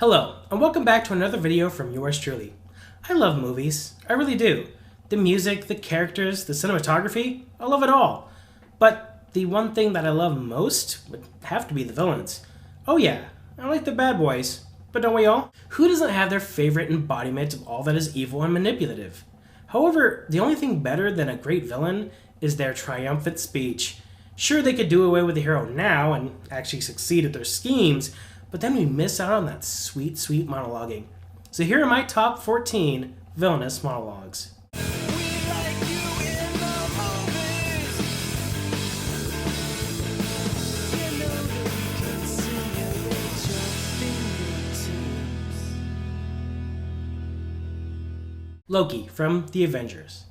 Hello, and welcome back to another video from yours truly. I love movies, I really do. The music, the characters, the cinematography, I love it all. But the one thing that I love most would have to be the villains. Oh yeah, I like the bad boys, but don't we all? Who doesn't have their favorite embodiment of all that is evil and manipulative? However, the only thing better than a great villain is their triumphant speech. Sure, they could do away with the hero now and actually succeed at their schemes, but then we miss out on that sweet, sweet monologuing. So here are my top 14 villainous monologues. Loki from The Avengers.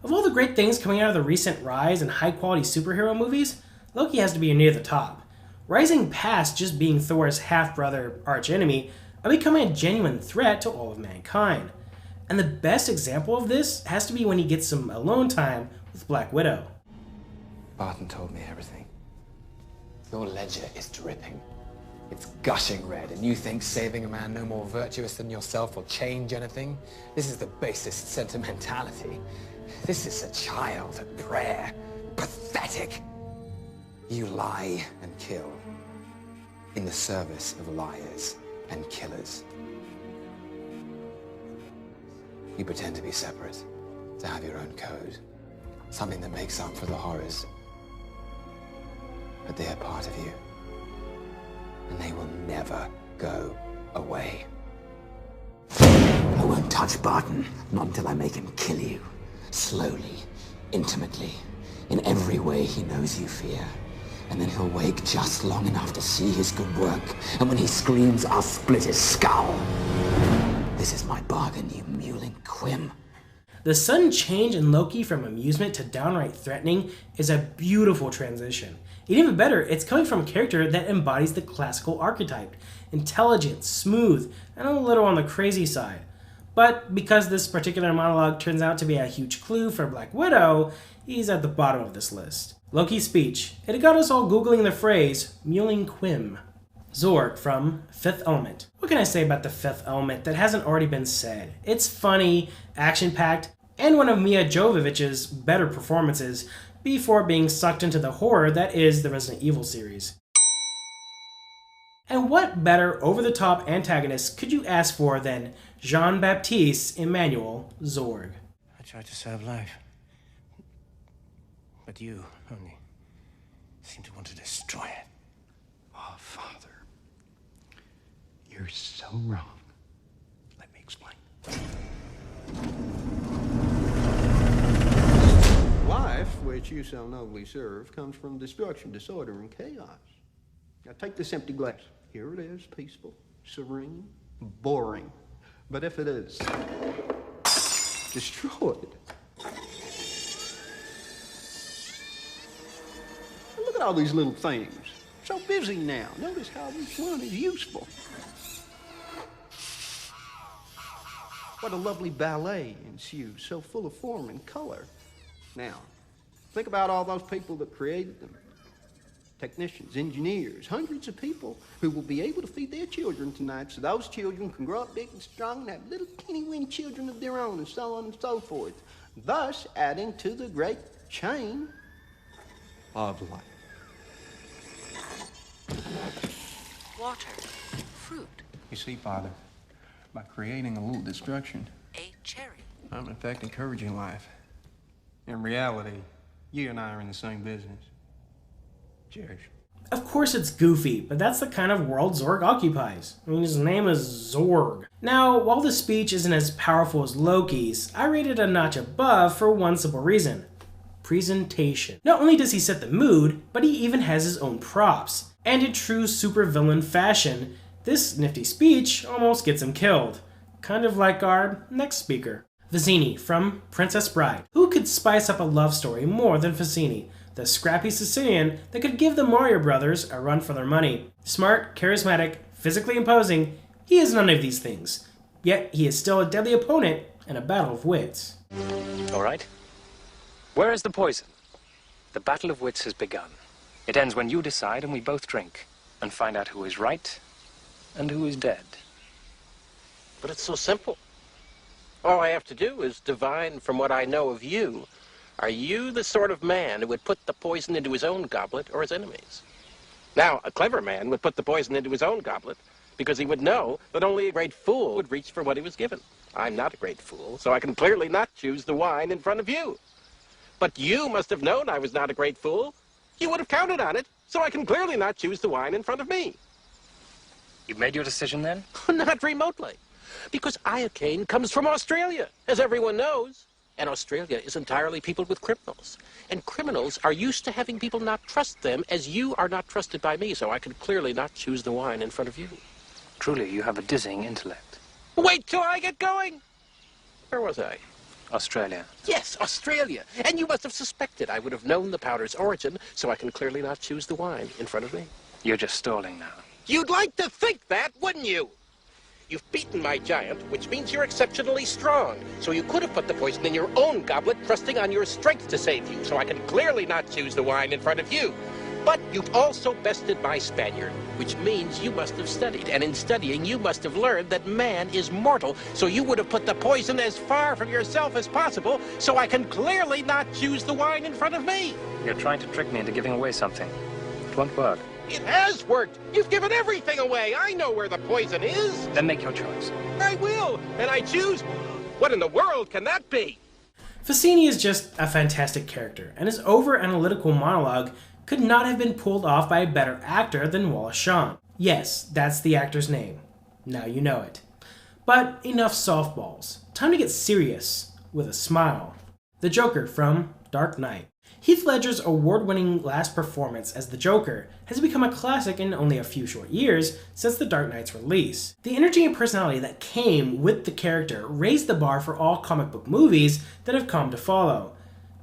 Of all the great things coming out of the recent rise in high-quality superhero movies, Loki has to be near the top. Rising past just being Thor's half-brother archenemy and becoming a genuine threat to all of mankind. And the best example of this has to be when he gets some alone time with Black Widow. Barton told me everything. Your ledger is dripping. It's gushing red, and you think saving a man no more virtuous than yourself will change anything? This is the basest sentimentality. This is a child at prayer. Pathetic! You lie and kill in the service of liars and killers. You pretend to be separate, to have your own code, something that makes up for the horrors. But they are part of you, and they will never go away. I won't touch Barton, not until I make him kill you. Slowly, intimately, in every way he knows you fear. And then he'll wake just long enough to see his good work. And when he screams, I'll split his skull. This is my bargain, you mewling quim. The sudden change in Loki from amusement to downright threatening is a beautiful transition. And even better, it's coming from a character that embodies the classical archetype. Intelligent, smooth, and a little on the crazy side. But because this particular monologue turns out to be a huge clue for Black Widow, he's at the bottom of this list. Loki's speech. It got us all googling the phrase, mewling quim. Zorg from Fifth Element. What can I say about the Fifth Element that hasn't already been said? It's funny, action-packed, and one of Mia Jovovich's better performances before being sucked into the horror that is the Resident Evil series. And what better over-the-top antagonist could you ask for than Jean-Baptiste Emmanuel Zorg? I tried to save life. But you only seem to want to destroy it. Oh, Father, you're so wrong. Let me explain. Life, which you so nobly serve, comes from destruction, disorder, and chaos. Now take this empty glass. Here it is, peaceful, serene, boring. But if it is destroyed, look at all these little things. So busy now. Notice how each one is useful. What a lovely ballet ensues, so full of form and color. Now, think about all those people that created them. Technicians, engineers, hundreds of people who will be able to feed their children tonight so those children can grow up big and strong and have little teeny-weeny children of their own and so on and so forth, thus adding to the great chain of life. Water, fruit, You see, Father, by creating a little destruction, a cherry. I'm in fact encouraging life. In reality, you and I are in the same business. Cheers. Of course it's goofy, but that's the kind of world Zorg occupies. I mean, his name is Zorg. Now, while the speech isn't as powerful as Loki's, I rate it a notch above for one simple reason. Presentation. Not only does he set the mood, but he even has his own props. And in true supervillain fashion, this nifty speech almost gets him killed. Kind of like our next speaker. Vizzini from Princess Bride. Who could spice up a love story more than Vizzini? The scrappy Sicilian that could give the Mario brothers a run for their money. Smart, charismatic, physically imposing, he is none of these things. Yet he is still a deadly opponent in a battle of wits. All right. Where is the poison? The battle of wits has begun. It ends when you decide and we both drink and find out who is right and who is dead. But it's so simple. All I have to do is divine from what I know of you. Are you the sort of man who would put the poison into his own goblet or his enemies? Now, a clever man would put the poison into his own goblet because he would know that only a great fool would reach for what he was given. I'm not a great fool, so I can clearly not choose the wine in front of you. But you must have known I was not a great fool. You would have counted on it, so I can clearly not choose the wine in front of me. You've made your decision then? Not remotely. Because iocane comes from Australia, as everyone knows. And Australia is entirely peopled with criminals. And criminals are used to having people not trust them, as you are not trusted by me, so I can clearly not choose the wine in front of you. Truly, you have a dizzying intellect. Wait till I get going! Where was I? Australia. Yes, Australia. And you must have suspected I would have known the powder's origin, so I can clearly not choose the wine in front of me. You're just stalling now. You'd like to think that, wouldn't you? You've beaten my giant, which means you're exceptionally strong. So you could have put the poison in your own goblet, trusting on your strength to save you, so I can clearly not choose the wine in front of you. But you've also bested my Spaniard, which means you must have studied. And in studying, you must have learned that man is mortal, so you would have put the poison as far from yourself as possible, so I can clearly not choose the wine in front of me. You're trying to trick me into giving away something. It won't work. It has worked. You've given everything away. I know where the poison is. Then make your choice. I will, and I choose. What in the world can that be? Vizzini is just a fantastic character, and his over-analytical monologue could not have been pulled off by a better actor than Wallace Shawn. Yes, that's the actor's name. Now you know it. But enough softballs. Time to get serious, with a smile. The Joker from Dark Knight. Heath Ledger's award-winning last performance as the Joker has become a classic in only a few short years since The Dark Knight's release. The energy and personality that came with the character raised the bar for all comic book movies that have come to follow.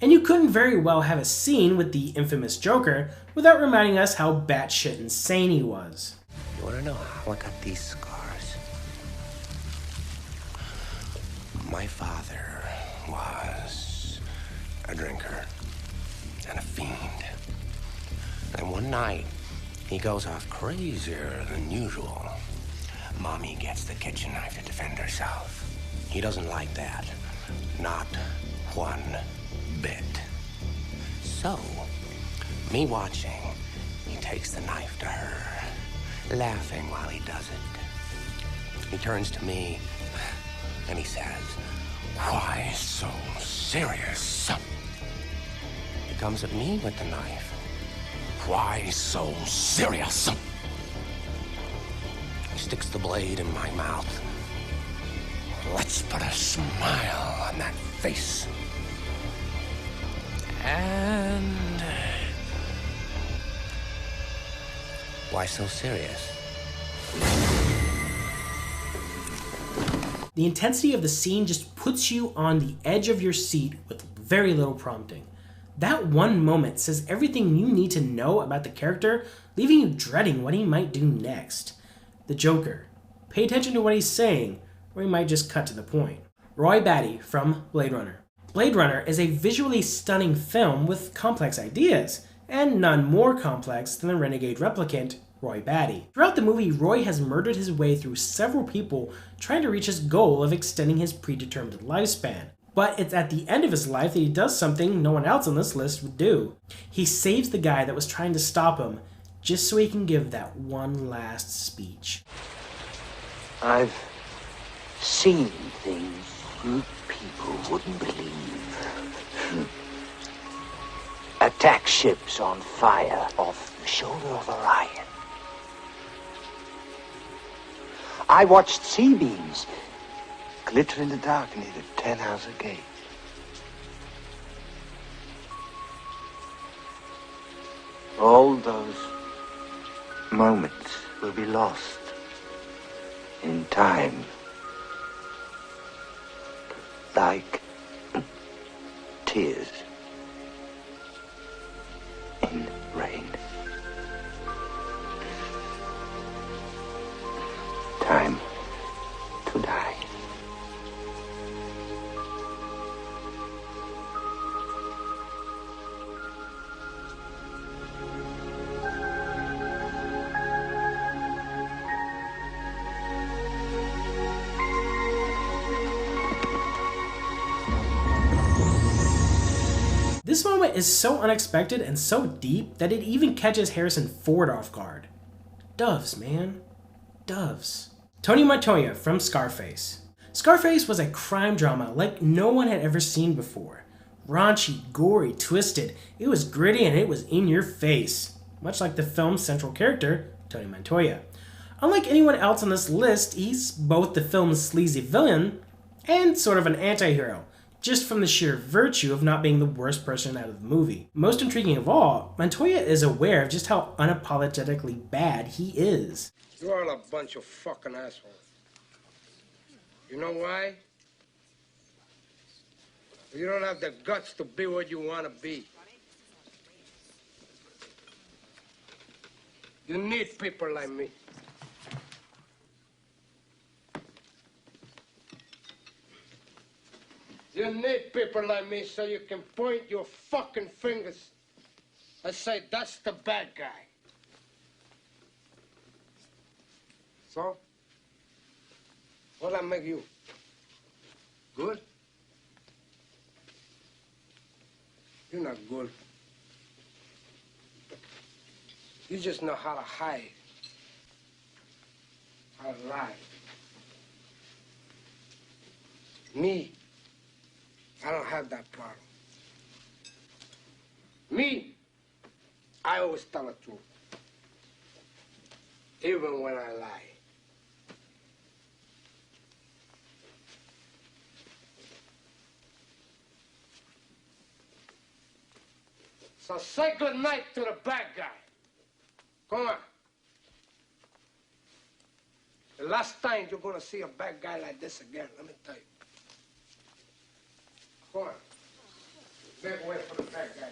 And you couldn't very well have a scene with the infamous Joker without reminding us how batshit insane he was. You wanna know how I got these scars? My father was a drinker and a fiend. And one night, he goes off crazier than usual. Mommy gets the kitchen knife to defend herself. He doesn't like that. Not one bit. So, me watching, he takes the knife to her, laughing while he does it. He turns to me, and he says, "Why so serious?" He comes at me with the knife. "Why so serious?" He sticks the blade in my mouth. "Let's put a smile on that face." And... why so serious? The intensity of the scene just puts you on the edge of your seat with very little prompting. That one moment says everything you need to know about the character, leaving you dreading what he might do next. The Joker. Pay attention to what he's saying, or he might just cut to the point. Roy Batty from Blade Runner. Blade Runner is a visually stunning film with complex ideas, and none more complex than the renegade replicant, Roy Batty. Throughout the movie, Roy has murdered his way through several people trying to reach his goal of extending his predetermined lifespan. But it's at the end of his life that he does something no one else on this list would do. He saves the guy that was trying to stop him, just so he can give that one last speech. I've seen things you people wouldn't believe. Attack ships on fire off the shoulder of Orion. I watched sea beams glitter in the dark near the 10-house gate. All those moments will be lost in time. Like tears in rain. Time to die. This moment is so unexpected and so deep that it even catches Harrison Ford off guard. Doves, man. Doves. Tony Montoya from Scarface. Scarface was a crime drama like no one had ever seen before. Raunchy, gory, twisted. It was gritty and it was in your face. Much like the film's central character, Tony Montoya. Unlike anyone else on this list, he's both the film's sleazy villain and sort of an anti-hero, just from the sheer virtue of not being the worst person out of the movie. Most intriguing of all, Montoya is aware of just how unapologetically bad he is. You're all a bunch of fucking assholes. You know why? You don't have the guts to be what you want to be. You need people like me. You need people like me so you can point your fucking fingers and say, that's the bad guy. So, what'll that make you? Good? You're not good. You just know how to hide, how to lie. Me, I don't have that problem. Me, I always tell the truth, even when I lie. So say good night to the bad guy. Come on. The last time you're gonna see a bad guy like this again, let me tell you. Come on. Make way for the bad guy.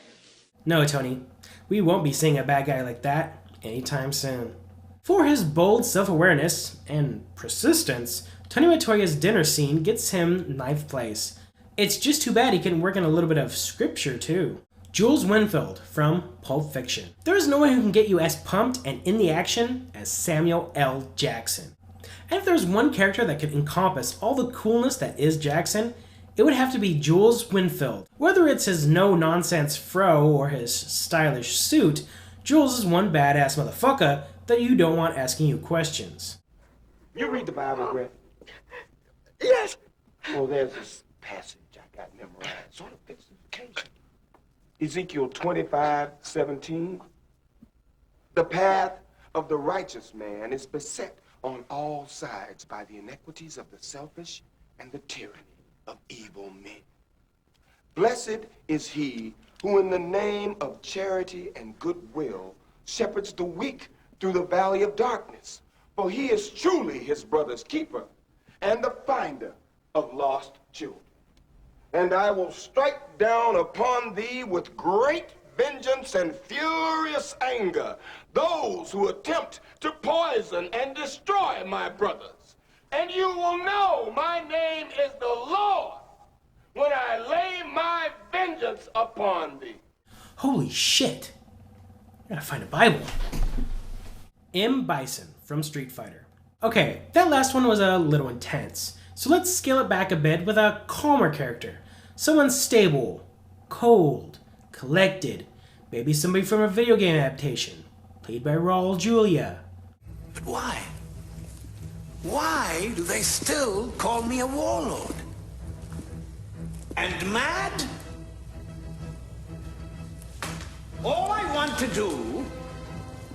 No, Tony, we won't be seeing a bad guy like that anytime soon. For his bold self-awareness and persistence, Tony Montoya's dinner scene gets him 9th place. It's just too bad he couldn't work in a little bit of scripture too. Jules Winfield from Pulp Fiction. There is no one who can get you as pumped and in the action as Samuel L. Jackson. And if there's one character that could encompass all the coolness that is Jackson, it would have to be Jules Winfield. Whether it's his no-nonsense fro or his stylish suit, Jules is one badass motherfucker that you don't want asking you questions. You read the Bible, Greg? Yes. Well, there's this passage I got memorized, sort of fits the occasion. Ezekiel 25:17. The path of the righteous man is beset on all sides by the iniquities of the selfish and the tyranny of evil men. Blessed is he who in the name of charity and goodwill shepherds the weak through the valley of darkness, for he is truly his brother's keeper and the finder of lost children. And I will strike down upon thee with great vengeance and furious anger those who attempt to poison and destroy my brothers. And you will know my name is the Lord when I lay my vengeance upon thee. Holy shit. I gotta find a Bible. M. Bison from Street Fighter. Okay, that last one was a little intense, so let's scale it back a bit with a calmer character. Someone stable, cold, collected, maybe somebody from a video game adaptation, played by Raul Julia. But why? Why do they still call me a warlord? And mad? All I want to do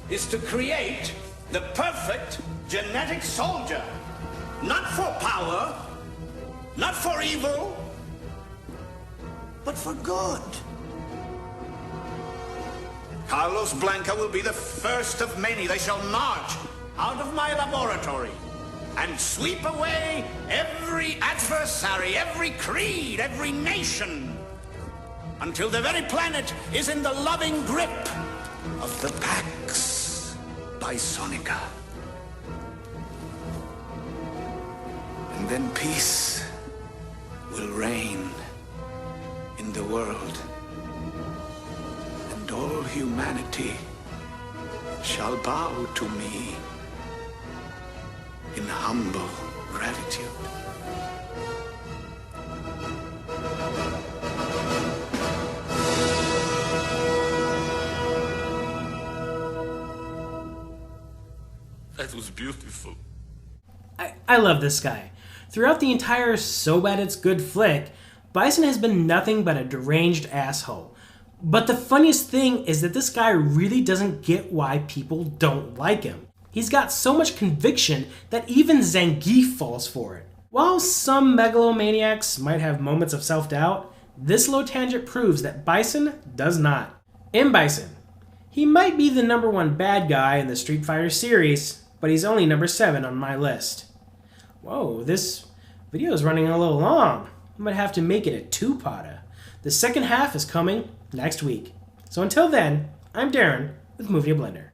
is to create the perfect genetic soldier. Not for power, not for evil, but for good. Carlos Blanca will be the first of many. They shall march out of my laboratory and sweep away every adversary, every creed, every nation, until the very planet is in the loving grip of the Pax Bisonica. And then peace will reign in the world, and all humanity shall bow to me in humble gratitude. That was beautiful. I love this guy. Throughout the entire So Bad It's Good flick, Bison has been nothing but a deranged asshole. But the funniest thing is that this guy really doesn't get why people don't like him. He's got so much conviction that even Zangief falls for it. While some megalomaniacs might have moments of self-doubt, this low tangent proves that Bison does not. M. Bison. He might be the #1 bad guy in the Street Fighter series, but he's only number 7 on my list. Whoa, this video is running a little long. I might have to make it a two-parter. The second half is coming next week. So until then, I'm Darren with Movie Blender.